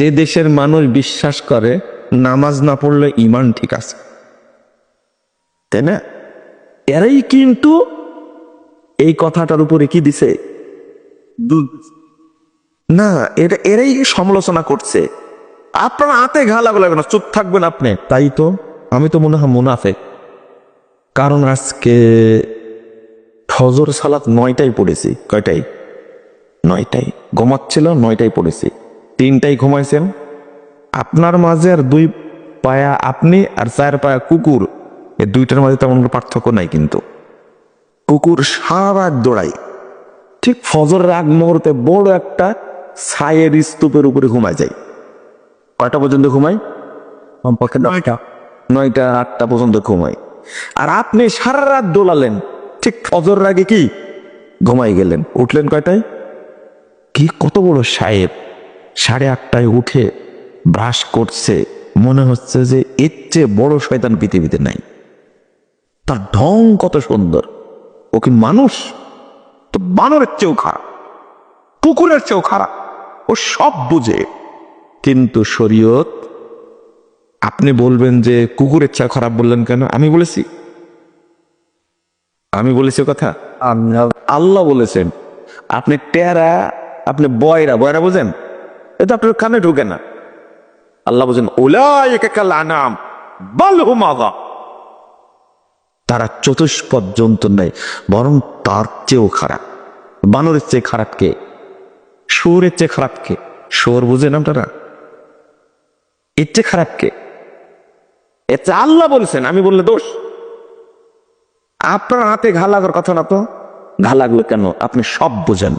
যে দেশের মানুষ বিশ্বাস করে নামাজ না পড়লে ঈমান ঠিক আছে, তাই না? এরাই কিন্তু এই কথাটার উপরে কি দিছে না, এরাই সমালোচনা করছে। আপনার হাতে ঘা লাগলো না, চুপ থাকবেন আপনি। তাই তো আমি তো মনে হয় মুনাফেক, কারণ আজকে ফজর সালাত 9টায় পড়েছি। কয়টাই? 9টায়। ঘুমাচ্ছিল 9টায় পড়েছি, 3টায় ঘুমাইছেন। আপনার মাঝে আর 2 পায়া আপনি আর 4 পায়া কুকুর, এই দুইটার মাঝে তেমন কোনো পার্থক্য নাই। কিন্তু কুকুর সারা রাত দৌড়ায়, ঠিক ফজরের আগ মুহূর্তে বড় একটা ছায়ের স্তূপের উপরে ঘুমায় যায়। কয়টা পর্যন্ত ঘুমায়? 9টা 8টা পর্যন্ত ঘুমায়। আর আপনি সারা রাত দোলালেন, ঠিক ফজরের আগে কি ঘুমাই গেলেন, উঠলেন কয়টায়? কি কত বড় সাহেব, 8:30টায় উঠে ব্রাশ করছে, মনে হচ্ছে যে এর চেয়ে বড় শয়তান পৃথিবীতে নাই। তার ঢং কত সুন্দর। ও কি মানুষ? তো বানরের চেয়েও খারাপ, কুকুরের চেয়েও খারাপ। ও সব বুঝে। কিন্তু শরীয়ত, আপনি বলবেন যে কুকুরের চেয়ে খারাপ বললেন কেন? আমি বলেছি? আমি বলেছি কথা? আল্লাহ বলেছেন। আপনি টেরা, আপনি বয়রা, বয়রা বুঝেন? এটা আপনার কানে ঢুকে না। আল্লাহ বলেন উলাইকা কাল আনাম বাল হুম আযাল, তারা চতুষ্পদ জন্তু নেই, বরং তার চেয়েও খারাপ। বানরের চেয়ে খারাপ কে? শুয়োরের চেয়ে খারাপ কে? শুয়োর বুঝেন আপনারা? এর চেয়ে খারাপ কে? এর চেয়ে আল্লাহ বলছেন, আমি বললে দোষ? আপনার হাতে ঘা লাগার কথা না তো। ঘা লাগলো কেন? আপনি সব বুঝেন।